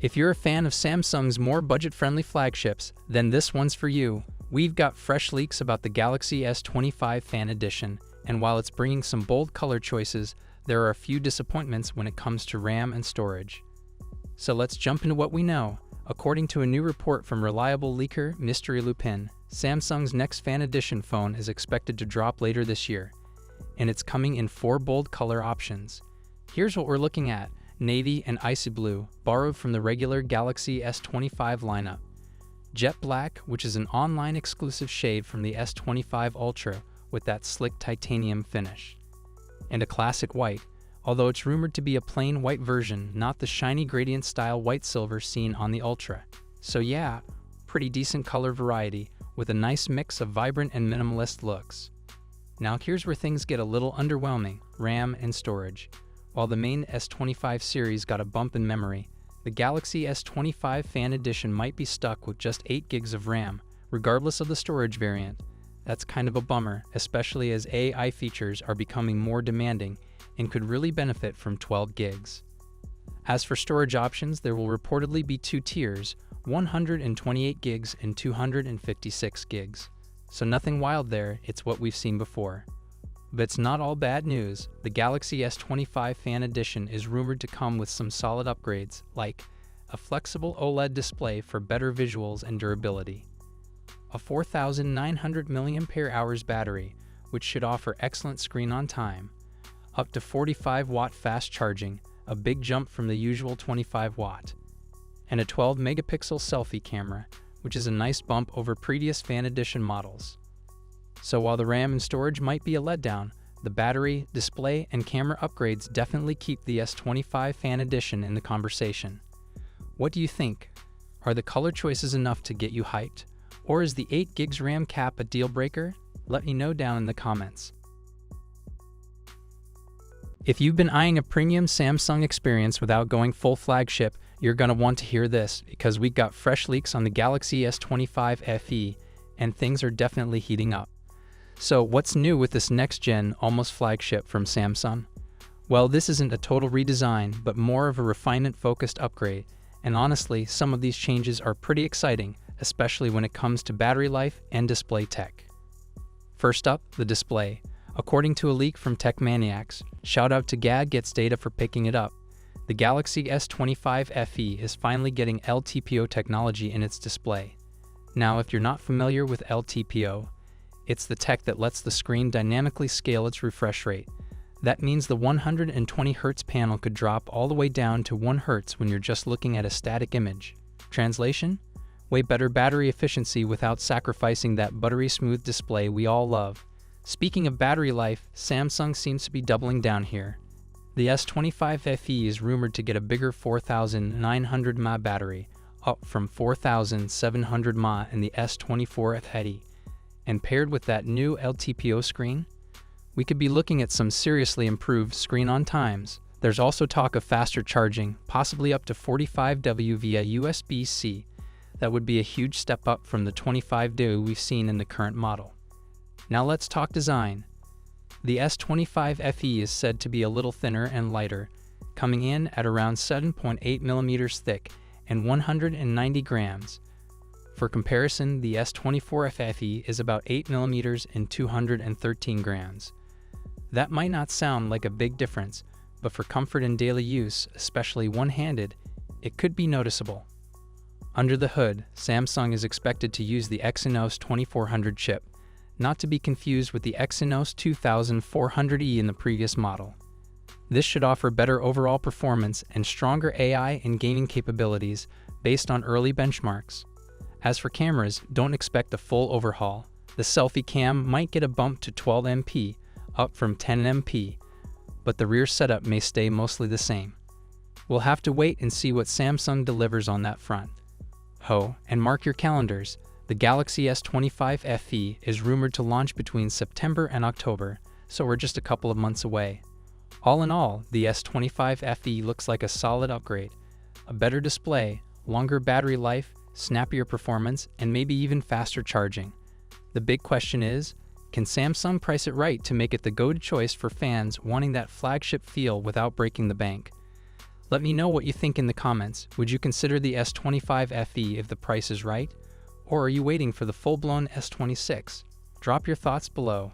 If you're a fan of Samsung's more budget-friendly flagships, then this one's for you. We've got fresh leaks about the Galaxy S25 Fan Edition, and while it's bringing some bold color choices, there are a few disappointments when it comes to RAM and storage. So let's jump into what we know. According to a new report from reliable leaker Mystery Lupin, Samsung's next Fan Edition phone is expected to drop later this year, and it's coming in 4 bold color options. Here's what we're looking at: Navy and IcyBlue, borrowed from the regular Galaxy S25 lineup. JetBlack, which is an online exclusive shade from the S25 Ultra with that slick titanium finish. And a classic white, although it's rumored to be a plain white version, not the shiny gradient style white silver seen on the Ultra. So yeah, pretty decent color variety with a nice mix of vibrant and minimalist looks. Now here's where things get a little underwhelming: RAM and storage. While the main S25 series got a bump in memory, the Galaxy S25 Fan Edition might be stuck with just 8 gigs of RAM, regardless of the storage variant. That's kind of a bummer, especially as AI features are becoming more demanding and could really benefit from 12 gigs. As for storage options, there will reportedly be 2 tiers, 128 gigs and 256 gigs. So nothing wild there, it's what we've seen before. But it's not all bad news. The Galaxy S25 Fan Edition is rumored to come with some solid upgrades, like a flexible OLED display for better visuals and durability, a 4,900 mAh battery, which should offer excellent screen on time, up to 45-watt fast charging, a big jump from the usual 25-watt, and a 12-megapixel selfie camera, which is a nice bump over previous Fan Edition models. So while the RAM and storage might be a letdown, the battery, display, and camera upgrades definitely keep the S25 Fan Edition in the conversation. What do you think? Are the color choices enough to get you hyped? Or is the 8 gigs RAM cap a deal breaker? Let me know down in the comments. If you've been eyeing a premium Samsung experience without going full flagship, you're going to want to hear this, because we got fresh leaks on the Galaxy S25 FE, and things are definitely heating up. So what's new with this next-gen, almost flagship from Samsung? Well, this isn't a total redesign, but more of a refinement-focused upgrade, and honestly, some of these changes are pretty exciting, especially when it comes to battery life and display tech. First up, the display. According to a leak from Tech Maniacs, shout out to Gad Gets Data for picking it up, the Galaxy S25 FE is finally getting LTPO technology in its display. Now, if you're not familiar with LTPO, it's the tech that lets the screen dynamically scale its refresh rate. That means the 120 Hz panel could drop all the way down to 1 Hz when you're just looking at a static image. Translation? Way better battery efficiency without sacrificing that buttery smooth display we all love. Speaking of battery life, Samsung seems to be doubling down here. The S25 FE is rumored to get a bigger 4,900 mAh battery, up from 4,700 mAh in the S24 FE. And paired with that new LTPO screen, we could be looking at some seriously improved screen-on times. There's also talk of faster charging, possibly up to 45W via USB-C. That would be a huge step up from the 25W we've seen in the current model. Now let's talk design. The S25 FE is said to be a little thinner and lighter, coming in at around 7.8mm thick and 190 grams. For comparison, the S24 FE is about 8mm and 213 grams. That might not sound like a big difference, but for comfort and daily use, especially one-handed, it could be noticeable. Under the hood, Samsung is expected to use the Exynos 2400 chip, not to be confused with the Exynos 2400E in the previous model. This should offer better overall performance and stronger AI and gaming capabilities based on early benchmarks. As for cameras, don't expect a full overhaul. The selfie cam might get a bump to 12MP, up from 10MP, but the rear setup may stay mostly the same. We'll have to wait and see what Samsung delivers on that front. And mark your calendars, the Galaxy S25 FE is rumored to launch between September and October, so we're just a couple of months away. All in all, the S25 FE looks like a solid upgrade. A better display, longer battery life, snappier performance, and maybe even faster charging. The big question is, can Samsung price it right to make it the go-to choice for fans wanting that flagship feel without breaking the bank? Let me know what you think in the comments. Would you consider the S25 FE if the price is right? Or are you waiting for the full-blown S26? Drop your thoughts below.